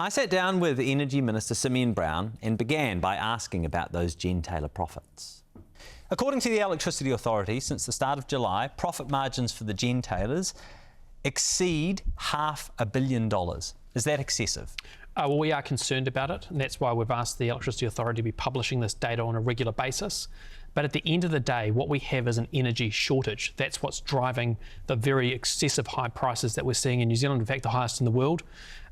I sat down with Energy Minister Simeon Brown and began by asking about those gentailer profits. According to the Electricity Authority, since the start of July, profit margins for the gentailers exceed $500 million. Is that excessive? Well, we are concerned about it, and that's why we've asked the Electricity Authority to be publishing this data on a regular basis. But at the end of the day, what we have is an energy shortage. That's what's driving the very excessive high prices that we're seeing in New Zealand, in fact, the highest in the world.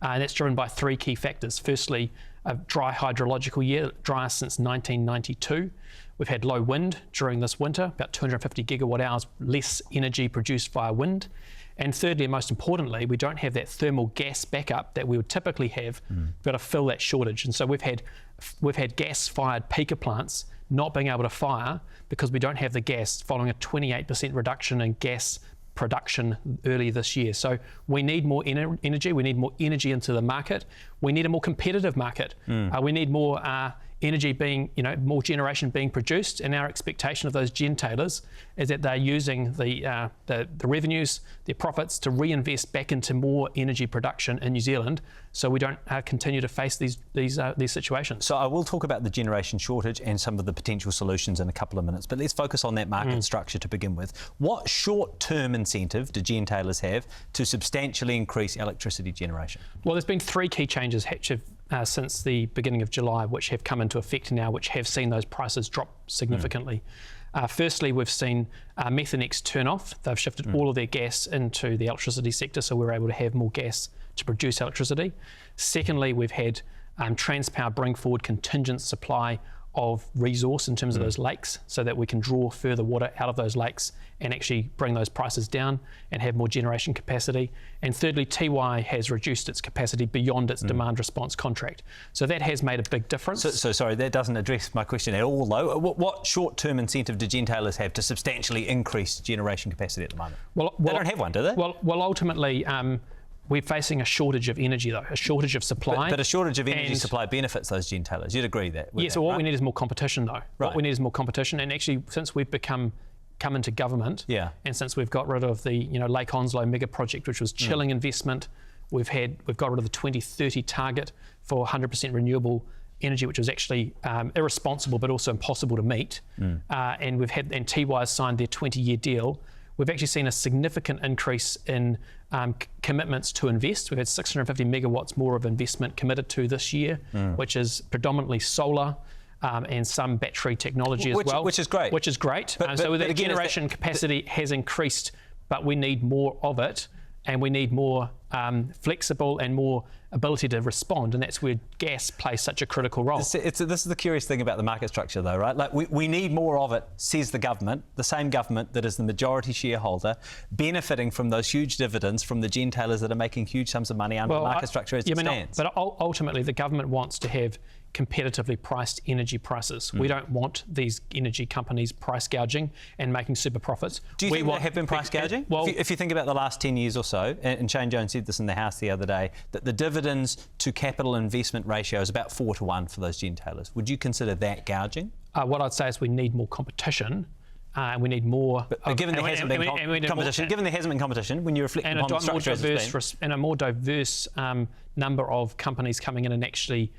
And that's driven by three key factors. Firstly, a dry hydrological year, driest since 1992. We've had low wind during this winter, about 250 gigawatt hours less energy produced via wind. And thirdly, and most importantly, we don't have that thermal gas backup that we would typically have to fill that shortage. And so we've had gas-fired peaker plants not being able to fire because we don't have the gas, following a 28% reduction in gas production early this year. So we need more energy. We need more energy into the market. We need a more competitive market. We need more energy being, more generation being produced, and our expectation of those gentailers is that they're using the revenues, their profits, to reinvest back into more energy production in New Zealand, so we don't continue to face these situations. So I will talk about the generation shortage and some of the potential solutions in a couple of minutes, but let's focus on that market structure to begin with. What short-term incentive do gentailers have to substantially increase electricity generation? Well, there's been three key changes since the beginning of July, which have come into effect now, which have seen those prices drop significantly. Firstly, we've seen Methanex turn off. They've shifted all of their gas into the electricity sector, so we're able to have more gas to produce electricity. Secondly, we've had Transpower bring forward contingent supply of resource in terms of those lakes, so that we can draw further water out of those lakes and actually bring those prices down and have more generation capacity. And thirdly, Tiwai has reduced its capacity beyond its demand response contract. So that has made a big difference. So sorry, that doesn't address my question at all, though. What short-term incentive do gentailers have to substantially increase generation capacity at the moment? Well, they don't have one, do they? Well, ultimately, we're facing a shortage of energy, though, a shortage of supply. But a shortage of energy supply benefits those gentailers. You'd agree that? Yeah, so what we need is more competition, though. Right. What we need is more competition. And actually, since we've come into government, and since we've got rid of the Lake Onslow mega project, which was chilling investment, we've got rid of the 2030 target for 100% renewable energy, which was actually irresponsible but also impossible to meet. And Tiwai has signed their 20-year deal. We've actually seen a significant increase in commitments to invest. We've had 650 megawatts more of investment committed to this year, which is predominantly solar and some battery technology as well. Which is great. Which is great. So the generation capacity has increased, but we need more of it, and we need more flexible and more ability to respond, and that's where gas plays such a critical role. This is the curious thing about the market structure, though, right? Like we need more of it, says the government, the same government that is the majority shareholder, benefiting from those huge dividends from the gentailers that are making huge sums of money under the market structure as it stands. But ultimately, the government wants to have competitively priced energy prices. We don't want these energy companies price gouging and making super profits. Do you think they have been price gouging? Well, if you think about the last 10 years or so, and Shane Jones said this in the House the other day, that the dividends to capital investment ratio is about 4 to 1 for those gentailers. Would you consider that gouging? What I'd say is we need more competition. We need more. But given there hasn't been competition, when you reflect upon the structure as it's been, and a more diverse number of companies coming in and actually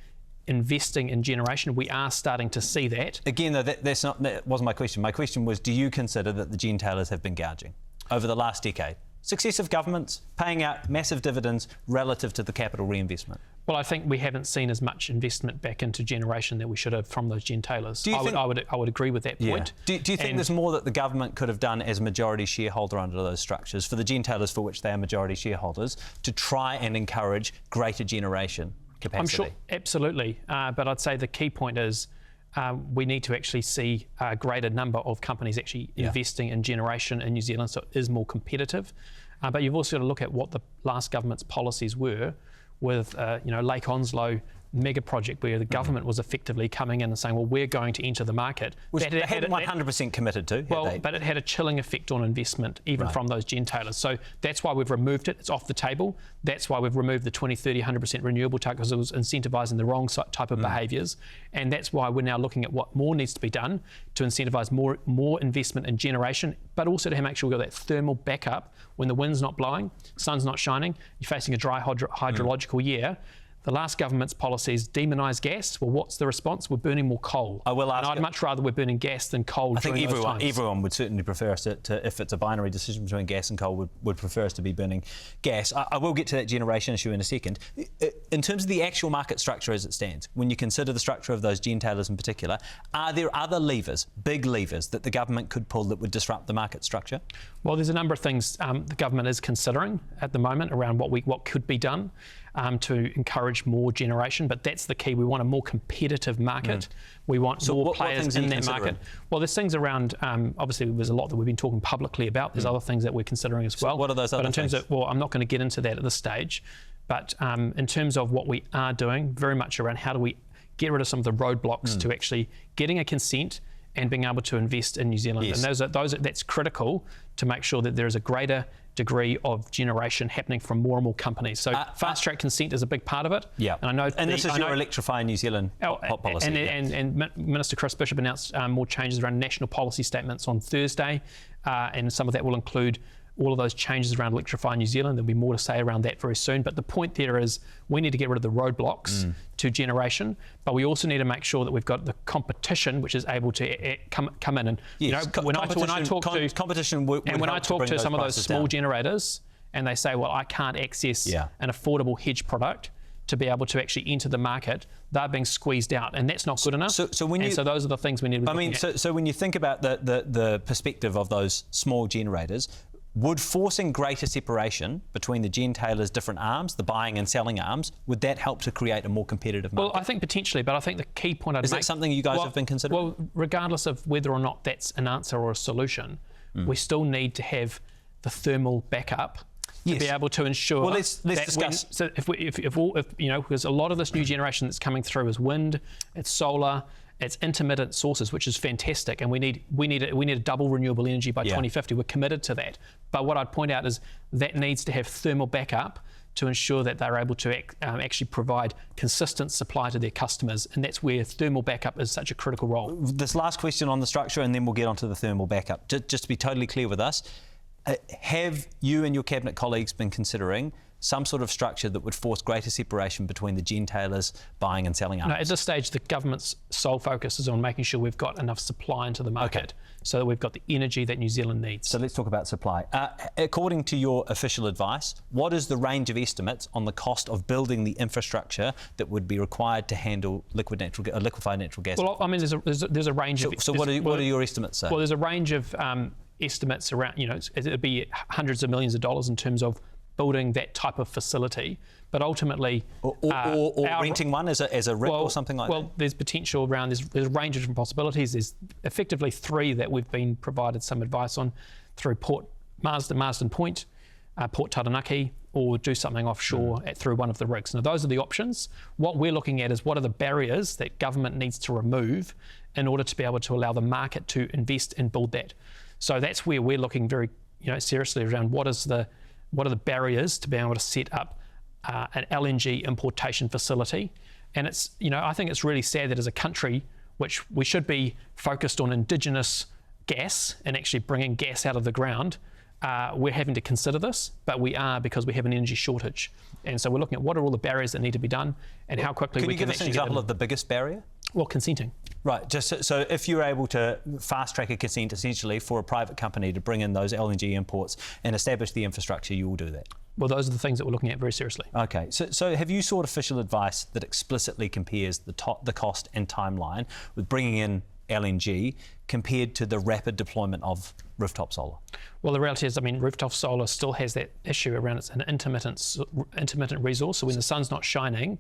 investing in generation, we are starting to see that. Again, though, that wasn't my question. My question was, do you consider that the gentailers have been gouging over the last decade? Successive governments paying out massive dividends relative to the capital reinvestment. Well, I think we haven't seen as much investment back into generation that we should have from those gentailers. I would agree with that point. Do you think there's more that the government could have done as majority shareholder under those structures for the gentailers for which they are majority shareholders to try and encourage greater generation capacity? I'm sure, absolutely. But I'd say the key point is we need to actually see a greater number of companies actually investing in generation in New Zealand, so it is more competitive. But you've also got to look at what the last government's policies were with Lake Onslow mega project, where the government was effectively coming in and saying, well, we're going to enter the market. Which they hadn't 100% committed to. But it had a chilling effect on investment, even from those gentailers. So that's why we've removed it. It's off the table. That's why we've removed the 2030 100% renewable target, because it was incentivising the wrong type of behaviours. And that's why we're now looking at what more needs to be done to incentivise more investment in generation, but also to make sure we've got that thermal backup when the wind's not blowing, sun's not shining, you're facing a dry hydrological year. The last government's policies demonise gas. Well, what's the response? We're burning more coal. I will ask. And I'd much rather we're burning gas than coal. I think everyone would certainly prefer us to, if it's a binary decision between gas and coal, would prefer us to be burning gas. I will get to that generation issue in a second. In terms of the actual market structure as it stands, when you consider the structure of those gentailers in particular, are there other levers, big levers, that the government could pull that would disrupt the market structure? Well, there's a number of things the government is considering at the moment around what could be done to encourage more generation, but that's the key. We want a more competitive market. We want more players in that market. Well, there's things around, obviously there's a lot that we've been talking publicly about. There's other things that we're considering as well. What are those other things? But in terms of, well, I'm not going to get into that at this stage, but in terms of what we are doing, very much around how do we get rid of some of the roadblocks to actually getting a consent and being able to invest in New Zealand. Yes. And that's critical to make sure that there is a greater degree of generation happening from more and more companies. So fast track consent is a big part of it. Yeah. And I know. And this is your Electrify New Zealand policy. And Minister Chris Bishop announced more changes around national policy statements on Thursday, and some of that will include all of those changes around Electrify New Zealand. There'll be more to say around that very soon. But the point there is we need to get rid of the roadblocks to generation, but we also need to make sure that we've got the competition which is able to come in. And yes. when I talk to some of those small generators and they say, well, I can't access an affordable hedge product to be able to actually enter the market, they're being squeezed out, and that's not good enough. So those are the things we need to be looking at. So when you think about the perspective of those small generators, would forcing greater separation between the gentailers' different arms, the buying and selling arms, would that help to create a more competitive market? Well, I think potentially, but I think the key point I'd make... Is that something you guys have been considering? Well, regardless of whether or not that's an answer or a solution, we still need to have the thermal backup to be able to ensure. Well, let's discuss. So if because a lot of this new generation that's coming through is wind, it's solar, it's intermittent sources, which is fantastic, and we need a double renewable energy by 2050. We're committed to that. But what I'd point out is that needs to have thermal backup to ensure that they're able to actually provide consistent supply to their customers, and that's where thermal backup is such a critical role. This last question on the structure, and then we'll get onto the thermal backup. Just to be totally clear with us, have you and your cabinet colleagues been considering some sort of structure that would force greater separation between the gentailers buying and selling arms? No, at this stage, the government's sole focus is on making sure we've got enough supply into the market so that we've got the energy that New Zealand needs. So let's talk about supply. According to your official advice, what is the range of estimates on the cost of building the infrastructure that would be required to handle liquefied natural gas? Well, I mean, there's a range of... So what are your estimates say? Well, there's a range of estimates around, it'd be hundreds of millions of dollars in terms of building that type of facility, but ultimately... Or renting one as a RIP or something like that? Well, there's potential around, there's a range of different possibilities. There's effectively 3 that we've been provided some advice on through Port Marsden Point, Port Taranaki, or do something offshore through one of the rigs. Now, those are the options. What we're looking at is what are the barriers that government needs to remove in order to be able to allow the market to invest and build that. So that's where we're looking very seriously around what are the barriers to being able to set up an LNG importation facility. And it's, I think it's really sad that as a country, which we should be focused on indigenous gas and actually bringing gas out of the ground, we're having to consider this, but we are because we have an energy shortage. And so we're looking at what are all the barriers that need to be done and how quickly we can actually get them. Can you give us an example of the biggest barrier? Well, consenting. Right, just so if you're able to fast track a consent essentially for a private company to bring in those LNG imports and establish the infrastructure, you will do that? Well, those are the things that we're looking at very seriously. Okay, so have you sought official advice that explicitly compares the cost and timeline with bringing in LNG compared to the rapid deployment of rooftop solar? Well, the reality is, rooftop solar still has that issue around it's an intermittent resource. So when the sun's not shining,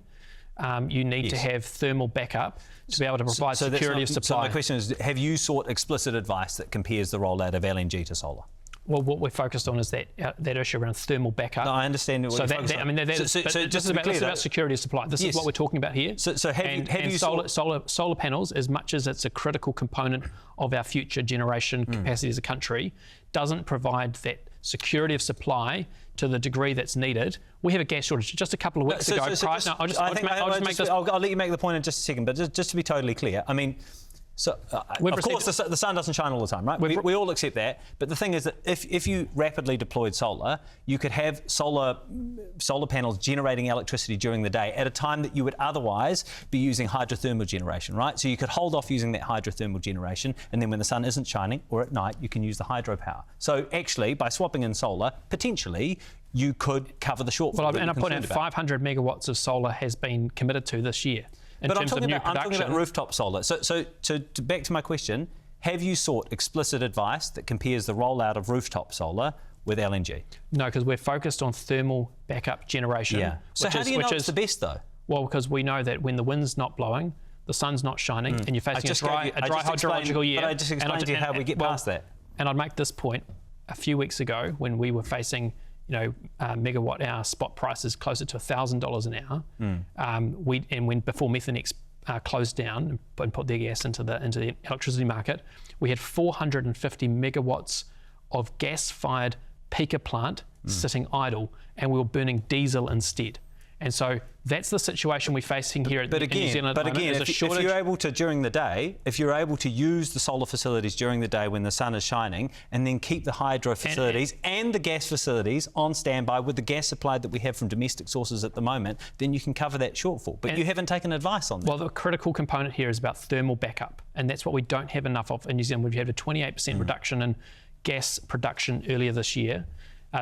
you need to have thermal backup to be able to provide security of supply. So my question is, have you sought explicit advice that compares the rollout of LNG to solar? Well, what we're focused on is that issue around thermal backup. No, I understand what you're focused on. This is about security of supply. This is what we're talking about here. So have you solar panels, as much as it's a critical component of our future generation capacity as a country, doesn't provide that security of supply to the degree that's needed. We have a gas shortage. Just a couple of weeks ago. I'll let you make the point in just a second, but just to be totally clear, So, of course, the sun doesn't shine all the time, right? We all accept that. But the thing is that if you rapidly deployed solar, you could have solar panels generating electricity during the day at a time that you would otherwise be using hydrothermal generation, right? So you could hold off using that hydrothermal generation, and then when the sun isn't shining or at night, you can use the hydropower. So actually, by swapping in solar, potentially, you could cover the shortfall. Well, and I point out 500 megawatts of solar has been committed to this year. But I'm talking about rooftop solar. So back to my question, have you sought explicit advice that compares the rollout of rooftop solar with LNG? No, because we're focused on thermal backup generation. Yeah. So how do you know it's the best, though? Well, because we know that when the wind's not blowing, the sun's not shining, and you're facing a dry hydrological year. But I just explained to you how we get past that. And I'd make this point. A few weeks ago, when we were facing megawatt hour spot prices closer to $1,000 an hour. Before Methanex closed down and put their gas into the electricity market, we had 450 megawatts of gas-fired peaker plant sitting idle, and we were burning diesel instead. And so that's the situation we're facing here in New Zealand. But again, if you're able to, during the day, if you're able to use the solar facilities during the day when the sun is shining, and then keep the hydro facilities and the gas facilities on standby with the gas supply that we have from domestic sources at the moment, then you can cover that shortfall. But you haven't taken advice on that. Well, the critical component here is about thermal backup, and that's what we don't have enough of in New Zealand. We've had a 28% reduction in gas production earlier this year,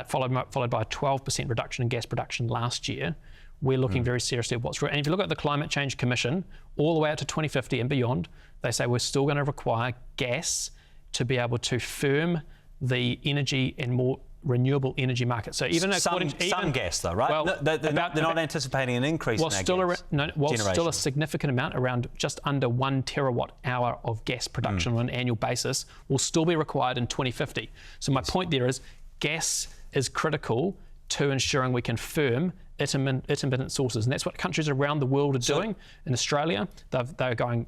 followed by a 12% reduction in gas production last year. We're looking very seriously at what's real. And if you look at the Climate Change Commission, all the way out to 2050 and beyond, they say we're still going to require gas to be able to firm the energy and more renewable energy market. So even some gas, though, right? Well, they're not anticipating an increase in that gas still a significant amount, around just under 1 terawatt hour of gas production on an annual basis, will still be required in 2050. So my point there is gas is critical to ensuring we can firm intermittent sources, and that's what countries around the world are doing. In Australia, they're going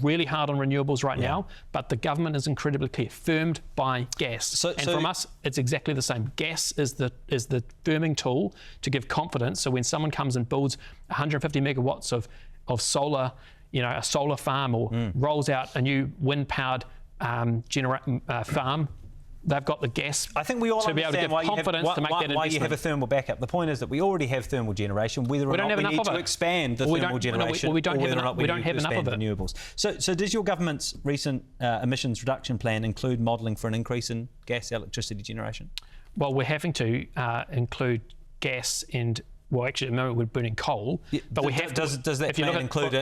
really hard on renewables right now, but the government is incredibly clear, firmed by gas. From us, it's exactly the same. Gas is the firming tool to give confidence. So when someone comes and builds 150 megawatts of solar, a solar farm, or rolls out a new wind-powered farm, they've got the gas to be able to give confidence to make that investment. Why you have a thermal backup. The point is that we already have thermal generation, whether or not we need to expand the thermal generation, we don't have enough of it. Renewables. So does your government's recent emissions reduction plan include modelling for an increase in gas electricity generation? Well, we're having to include gas and... Well, actually, at the moment we're burning coal, but we have. Does that plan include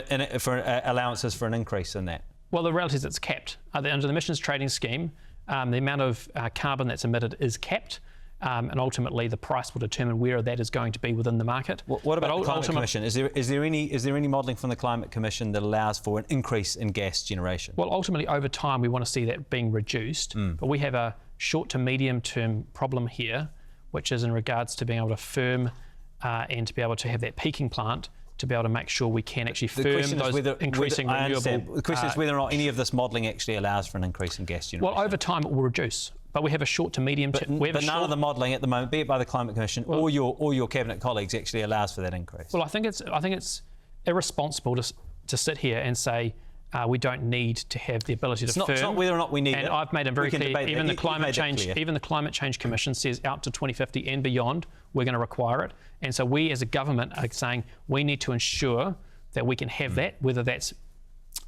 allowances for an increase in that? Well, the reality is it's capped. Under the emissions trading scheme, the amount of carbon that's emitted is capped, and ultimately the price will determine where that is going to be within the market. What about the Climate Commission? Is there any modelling from the Climate Commission that allows for an increase in gas generation? Well, ultimately, over time, we want to see that being reduced, but we have a short to medium term problem here, which is in regards to being able to firm and to be able to have that peaking plant to be able to make sure we can actually firm those increasing renewable... The question is whether or not any of this modelling actually allows for an increase in gas generation. Well, over time it will reduce, but we have a short to medium term... But none of the modelling at the moment, be it by the Climate Commission or your Cabinet colleagues, actually allows for that increase. Well, I think it's irresponsible to sit here and say we don't need to have the ability to firm. It's not whether or not we need it. And I've made it very clear, even the Climate Change Commission says out to 2050 and beyond, we're going to require it. And so we as a government are saying we need to ensure that we can have that, whether that's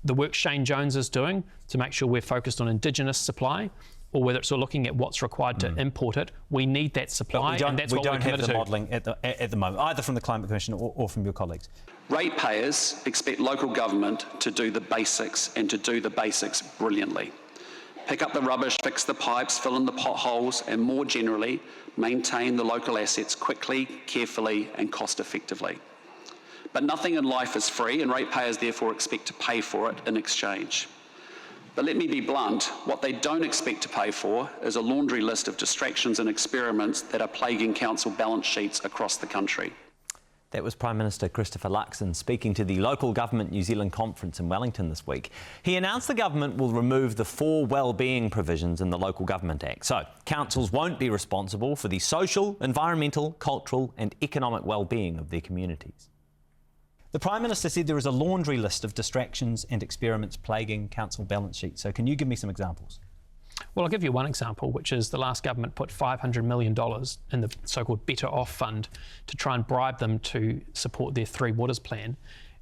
the work Shane Jones is doing to make sure we're focused on Indigenous supply, or whether it's looking at what's required to import it. We need that supply, and that's what we're committed to. We don't have the modelling at the moment, either from the Climate Commission or from your colleagues. Ratepayers expect local government to do the basics, and to do the basics brilliantly. Pick up the rubbish, fix the pipes, fill in the potholes, and more generally, maintain the local assets quickly, carefully, and cost-effectively. But nothing in life is free, and ratepayers therefore expect to pay for it in exchange. But let me be blunt, what they don't expect to pay for is a laundry list of distractions and experiments that are plaguing council balance sheets across the country. That was Prime Minister Christopher Luxon speaking to the Local Government New Zealand conference in Wellington this week. He announced the government will remove the 4 wellbeing provisions in the Local Government Act. So, councils won't be responsible for the social, environmental, cultural and economic wellbeing of their communities. The Prime Minister said there is a laundry list of distractions and experiments plaguing council balance sheets. So can you give me some examples? Well, I'll give you one example, which is the last government put $500 million in the so-called Better Off Fund to try and bribe them to support their Three Waters plan.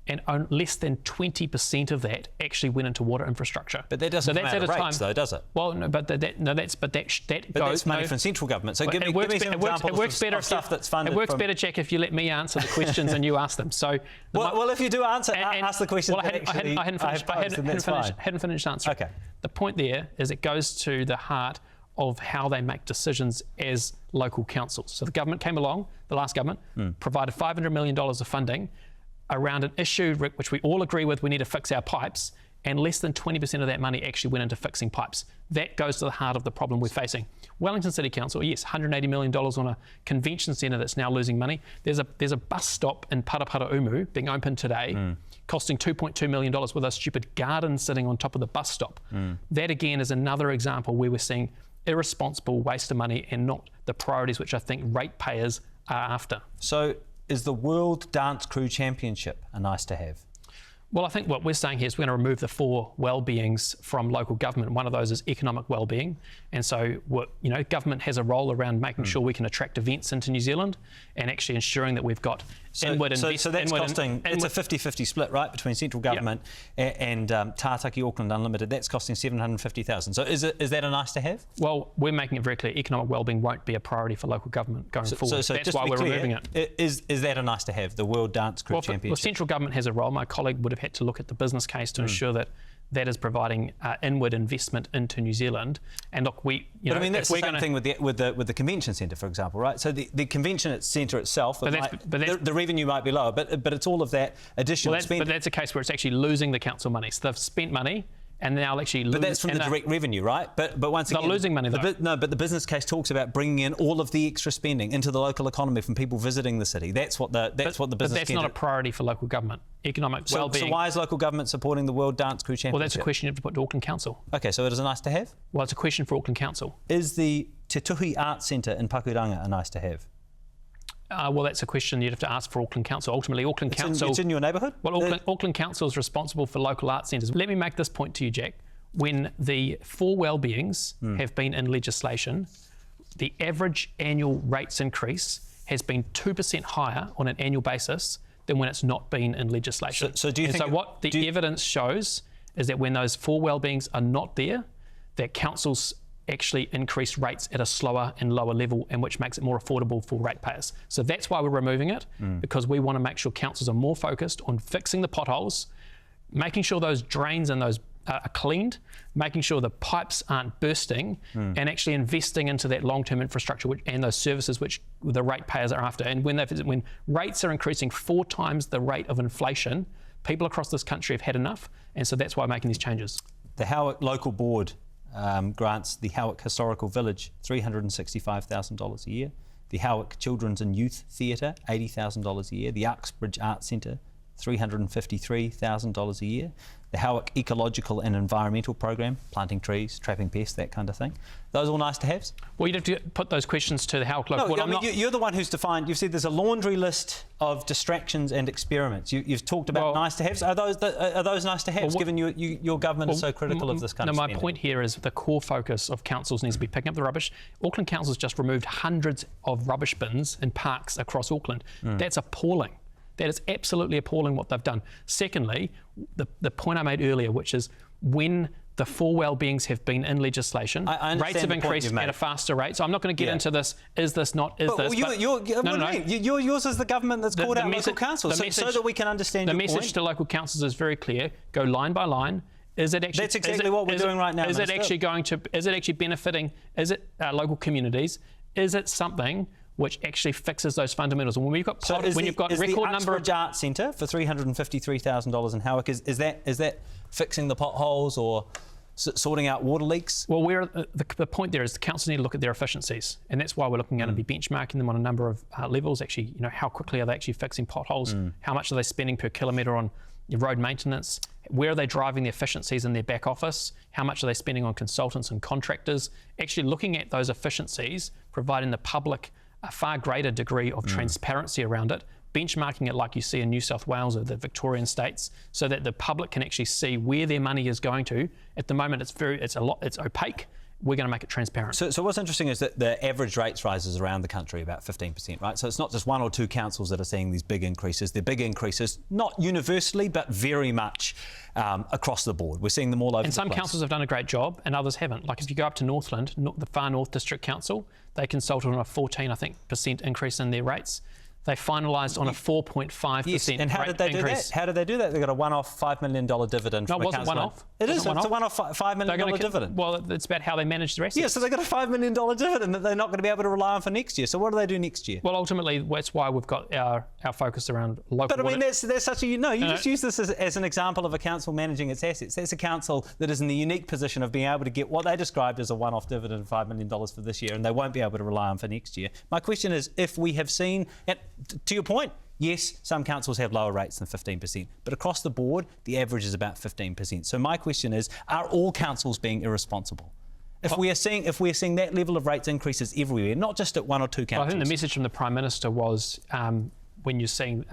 And less than 20% of that actually went into water infrastructure. But that doesn't come out of rates, though, does it? Well, no, but that that's money from central government. So give me some examples of stuff that's funded. It works better, Jack, if you let me answer the questions and you ask them. So, well, if you do ask the questions, well, I hadn't finished answering. Okay. The point there is it goes to the heart of how they make decisions as local councils. So the government came along, the last government, provided $500 million of funding around an issue which we all agree with, we need to fix our pipes, and less than 20% of that money actually went into fixing pipes. That goes to the heart of the problem we're facing. Wellington City Council, yes, $180 million on a convention centre that's now losing money. There's a bus stop in Paraparaumu being opened today, costing $2.2 million with a stupid garden sitting on top of the bus stop. That again is another example where we're seeing irresponsible waste of money and not the priorities which I think ratepayers are after. So is the World Dance Crew Championship a nice to have? Well, I think what we're saying here is we're going to remove the 4 well-beings from local government. One of those is economic well-being. And so, government has a role around making sure we can attract events into New Zealand and actually ensuring that we've got inward investment. So that's costing, it's a 50-50 split, right, between central government and Tātaki Auckland Unlimited. That's costing $750,000. So is that a nice to have? Well, we're making it very clear economic well-being won't be a priority for local government going forward. So that's why we're removing it. Is that a nice to have, the World Dance Crew Championship? Well, central government has a role. My colleague would have had to look at the business case to ensure that that is providing inward investment into New Zealand. And look, that's the same thing with the convention centre, for example, right? So the convention centre itself, the revenue might be lower, but it's all of that additional spending. But that's a case where it's actually losing the council money. So they've spent money and now actually lose. But that's from the direct revenue, right? But once again, they're losing money though. But the business case talks about bringing in all of the extra spending into the local economy from people visiting the city. That's what the business. But that's not a priority for local government. Economic well-being. So why is local government supporting the World Dance Crew Championship? Well, that's a question you have to put to Auckland Council. Okay, so it is a nice to have? Well, it's a question for Auckland Council. Is the Te Tuhi Arts Centre in Pakuranga a nice to have? Well, that's a question you'd have to ask for Auckland Council. Ultimately, Auckland Council... It's in your neighbourhood? Well, Auckland Council is responsible for local arts centres. Let me make this point to you, Jack. When the 4 well-beings have been in legislation, the average annual rates increase has been 2% higher on an annual basis than when it's not been in legislation. So do you think... So what the evidence shows is that when those 4 well-beings are not there, that councils actually increase rates at a slower and lower level, and which makes it more affordable for ratepayers. So that's why we're removing it, because we want to make sure councils are more focused on fixing the potholes, making sure those drains and those are cleaned, making sure the pipes aren't bursting, and actually investing into that long-term infrastructure and those services which the ratepayers are after. And when rates are increasing 4 times the rate of inflation, people across this country have had enough, and so that's why we're making these changes. The Howick Local Board grants the Howick Historical Village $365,000 a year, the Howick Children's and Youth Theatre $80,000 a year, the Uxbridge Arts Centre $353,000 a year, the Howick Ecological and Environmental Program, planting trees, trapping pests, that kind of thing. Those all nice to haves? Well, you'd have to put those questions to the Howick Local. No, you're the one who's defined. You've said there's a laundry list of distractions and experiments. You've talked about nice to haves. Are those nice to haves? Given your government is so critical of this kind of spending? My point here is the core focus of councils needs to be picking up the rubbish. Auckland Council's just removed hundreds of rubbish bins in parks across Auckland. That's appalling. That is absolutely appalling what they've done. Secondly, the point I made earlier, which is when the 4 well-beings have been in legislation, rates have increased at a faster rate. So I'm not going to get into this, is this not, is this... Yours is the government that's called out local councils, so that we can understand your point. The message to local councils is very clear. Go line by line. Is it actually... That's exactly what we're doing right now. Is it actually benefiting... Is it local communities? Is it something which actually fixes those fundamentals? And when you've got record number of Arts Centre for $353,000 in Howick, is that fixing the potholes or sorting out water leaks? Well, the point there is the council need to look at their efficiencies, and that's why we're looking at and be benchmarking them on a number of levels. Actually, how quickly are they actually fixing potholes? How much are they spending per kilometre on road maintenance? Where are they driving the efficiencies in their back office? How much are they spending on consultants and contractors? Actually looking at those efficiencies, providing the public a far greater degree of transparency around it, benchmarking it like you see in New South Wales or the Victorian states, so that the public can actually see where their money is going to. At the moment, it's opaque. We're going to make it transparent. So what's interesting is that the average rates rises around the country about 15%, right? So it's not just one or two councils that are seeing these big increases. They're big increases, not universally, but very much across the board. We're seeing them all over the place. And some councils have done a great job and others haven't. Like if you go up to Northland, the Far North District Council, they consulted on a 14% increase in their rates. They finalised on a 4.5% yes. And how did they increase. do that? How did they do that? They got a one-off $5 million dividend from No, it wasn't council. one-off. It is. It's one-off. a one-off $5 million dividend. Well, it's about how they manage their assets. Yeah, so they got a $5 million dividend that they're not going to be able to rely on for next year. So what do they do next year? Well, ultimately, that's why we've got our focus around local. But I mean, water. that's such a you just use this as an example of a council managing its assets. That's a council that is in the unique position of being able to get what they described as a one-off dividend of $5 million for this year, and they won't be able to rely on for next year. My question is, if we have seen, and to your point, yes, some councils have lower rates than 15%, but across the board, the average is about 15%. So my question is, are all councils being irresponsible? If we are seeing that level of rates increases everywhere, not just at one or two councils. Well, I think the message from the Prime Minister was when you're seeing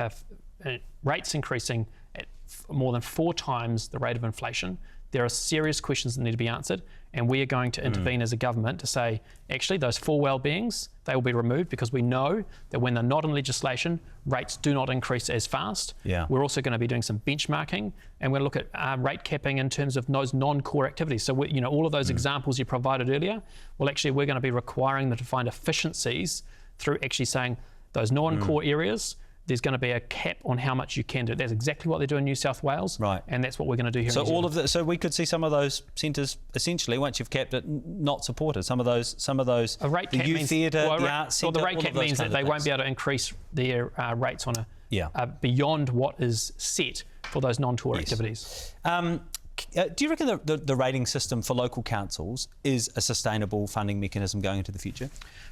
rates increasing at more than 4 times the rate of inflation, there are serious questions that need to be answered, and we are going to intervene as a government to say, actually, those 4 well-beings, they will be removed, because we know that when they're not in legislation, rates do not increase as fast. Yeah. We're also going to be doing some benchmarking, and we'll look at rate capping in terms of those non-core activities. So, all of those examples you provided earlier, well, actually, we're going to be requiring them to find efficiencies through actually saying those non-core areas, there's going to be a cap on how much you can do. That's exactly what they do in New South Wales, right? And that's what we're going to do here. So in New Zealand. so we could see some of those centres essentially, once you've capped it, not supported. Some of those, a rate cap youth theatre, the arts centre. Well, the rate cap means that they won't be able to increase their rates on beyond what is set for those non-tour activities. Do you reckon the rating system for local councils is a sustainable funding mechanism going into the future?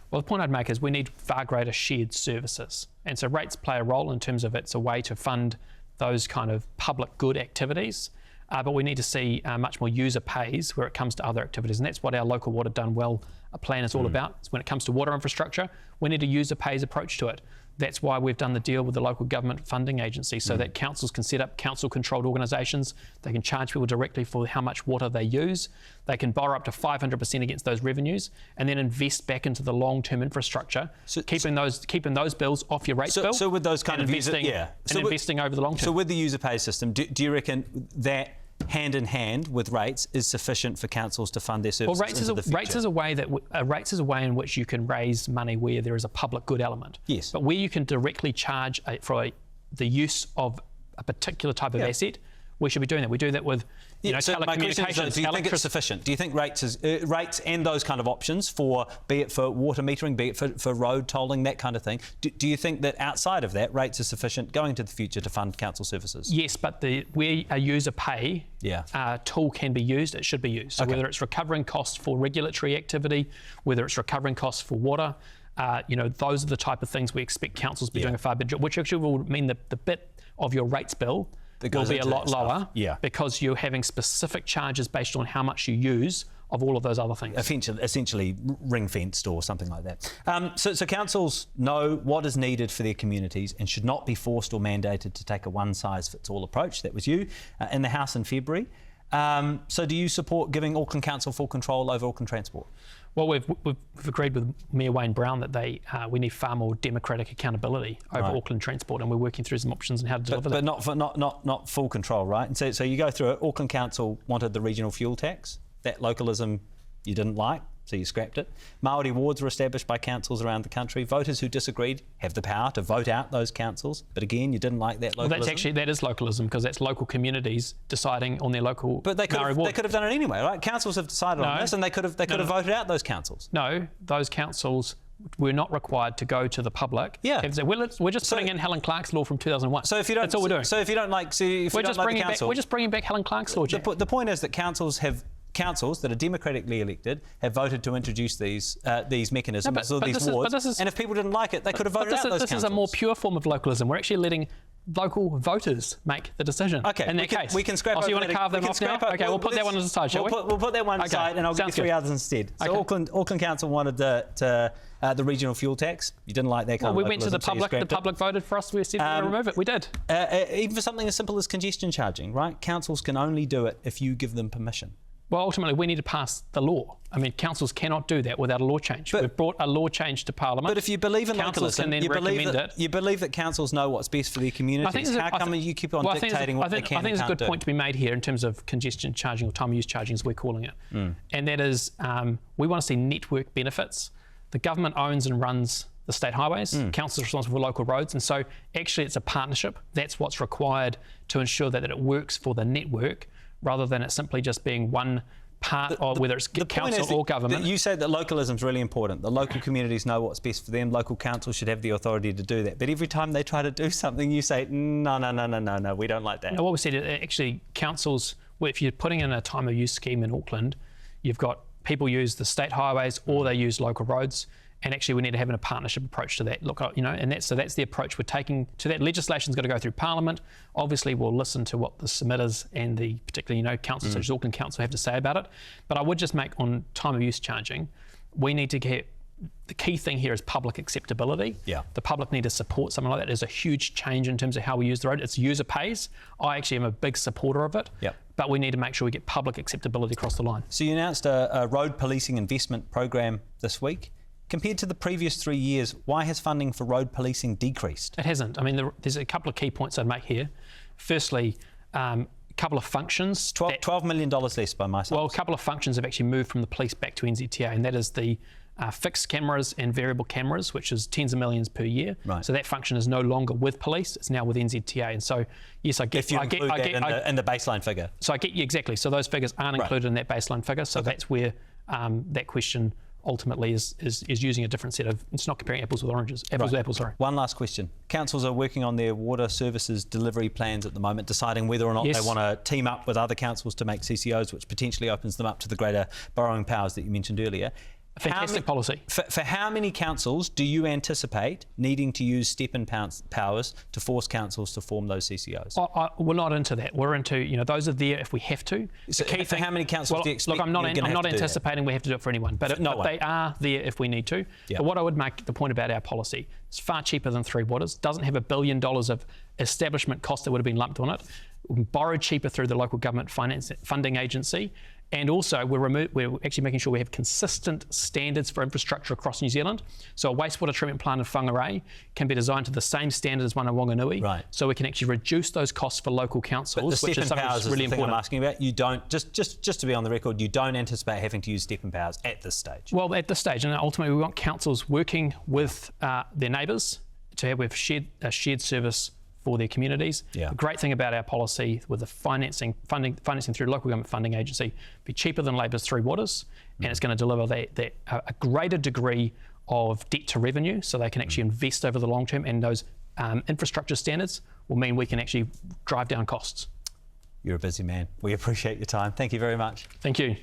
Well, the point I'd make is we need far greater shared services. And so rates play a role in terms of it's a way to fund those kind of public good activities. But we need to see much more user pays where it comes to other activities. And that's what our Local Water Done Well plan is all about. So when it comes to water infrastructure, we need a user pays approach to it. That's why we've done the deal with the local government funding agency, so that councils can set up council-controlled organisations. They can charge people directly for how much water they use. They can borrow up to 500% against those revenues, and then invest back into the long-term infrastructure, keeping those bills off your rate bill. So with those kind of investing over the long term. So with the user pay system, do you reckon that hand in hand with rates is sufficient for councils to fund their services into the future? Rates is a way in which you can raise money where there is a public good element. Yes. But where you can directly charge for the use of a particular type of asset, we should be doing that. We do that with telecommunications. Do you think it's sufficient? Do you think rates and those kind of options be it for water metering, be it for road tolling, that kind of thing? Do you think that outside of that, rates are sufficient going into the future to fund council services? Yes, but where a user pay tool can be used, it should be used. So whether it's recovering costs for regulatory activity, whether it's recovering costs for water, those are the type of things we expect councils to be doing a far better job, which actually will mean that the bit of your rates bill will be a lot lower because you're having specific charges based on how much you use of all of those other things. Essentially ring-fenced or something like that. So councils know what is needed for their communities and should not be forced or mandated to take a one-size-fits-all approach. That was you in the House in February. So do you support giving Auckland Council full control over Auckland Transport? Well, we've agreed with Mayor Wayne Brown that we need far more democratic accountability over Auckland Transport, and we're working through some options on how to deliver that. But not full control, right? And so you go through it. Auckland Council wanted the regional fuel tax. That localism you didn't like, so you scrapped it. Māori wards were established by councils around the country. Voters who disagreed have the power to vote out those councils. But again, you didn't like that localism. Well, that is localism, because that's local communities deciding on their local. But they could have done it anyway, right? Councils have decided on this, and they could have voted out those councils. No, those councils were not required to go to the public. Yeah, we're just putting in Helen Clark's law from 2001. So if you don't, that's all we're doing. So if you don't like, we're just bringing back Helen Clark's law. The point is that councils have councils that are democratically elected have voted to introduce these mechanisms or these wards, and if people didn't like it, they could have voted out those councils. This is a more pure form of localism. We're actually letting local voters make the decision. Okay, in that case. We can scrap. So you want to carve them off now? Okay, we'll put that one aside, shall we? We'll put that one aside, and I'll give you 3 others instead. So Auckland Council wanted the regional fuel tax. You didn't like that kind of localism. We went to the public. So the public voted for us. We said we remove it. We did. Even for something as simple as congestion charging, right? Councils can only do it if you give them permission. Well, ultimately, we need to pass the law. I mean, councils cannot do that without a law change. We've brought a law change to Parliament. But if you believe in localism, you believe that councils know what's best for their communities. How come you keep on dictating what they can and can't do? I think there's a good point to be made here in terms of congestion charging, or time of use charging, as we're calling it. And that is, we want to see network benefits. The government owns and runs the state highways. Council is responsible for local roads. And so actually it's a partnership. That's what's required to ensure that it works for the network, rather than it simply just being one part of whether it's council or government. You say that localism is really important. The local communities know what's best for them. Local councils should have the authority to do that. But every time they try to do something, you say, no, we don't like that. No, what we said, actually, councils, if you're putting in a time of use scheme in Auckland, you've got people use the state highways or they use local roads. And actually, we need to have a partnership approach to that. Look, and that's the approach we're taking to that. Legislation's got to go through Parliament. Obviously, we'll listen to what the submitters and the particularly, councils such as Auckland Council have to say about it. But I would just make on time of use charging, we need to get the key thing here is public acceptability. Yeah. The public need to support something like that. There's a huge change in terms of how we use the road. It's user pays. I actually am a big supporter of it. Yep. But we need to make sure we get public acceptability across the line. So you announced a road policing investment program this week. Compared to the previous 3 years, why has funding for road policing decreased? It hasn't. I mean, there's a couple of key points I'd make here. Firstly, a couple of functions. $12 million less by my sums. Well, a couple of functions have actually moved from the police back to NZTA, and that is the fixed cameras and variable cameras, which is tens of millions per year. Right. So that function is no longer with police; it's now with NZTA. And so, yes, I get. If you include that in the baseline figure. So I get you exactly. So those figures aren't included in that baseline figure. So that's where that question ultimately is using a different set of, it's not comparing apples with oranges, with apples, sorry. One last question. Councils are working on their water services delivery plans at the moment, deciding whether or not they want to team up with other councils to make CCOs, which potentially opens them up to the greater borrowing powers that you mentioned earlier. Fantastic policy. For how many councils do you anticipate needing to use step-in powers to force councils to form those CCOs? We're not into that. We're into, those are there if we have to. So for how many councils do you expect? Look, I'm not anticipating we have to do it for anyone, but they are there if we need to. Yep. But what I would make the point about our policy, it's far cheaper than Three Waters, doesn't have $1 billion of establishment cost that would have been lumped on it, borrowed cheaper through the local government funding agency. And also, we're actually making sure we have consistent standards for infrastructure across New Zealand. So a wastewater treatment plant in Whangarei can be designed to the same standard as one in Wanganui. Right. So we can actually reduce those costs for local councils, which is something that's really important. I'm asking about. You don't, just to be on the record, you don't anticipate having to use step-in powers at this stage? Well, at this stage, and ultimately we want councils working with their neighbours to have a shared service for their communities. Yeah. The great thing about our policy with the financing through local government funding agency, be cheaper than Labour's Three Waters, and it's going to deliver a greater degree of debt to revenue, so they can actually invest over the long term, and those infrastructure standards will mean we can actually drive down costs. You're a busy man. We appreciate your time. Thank you very much. Thank you.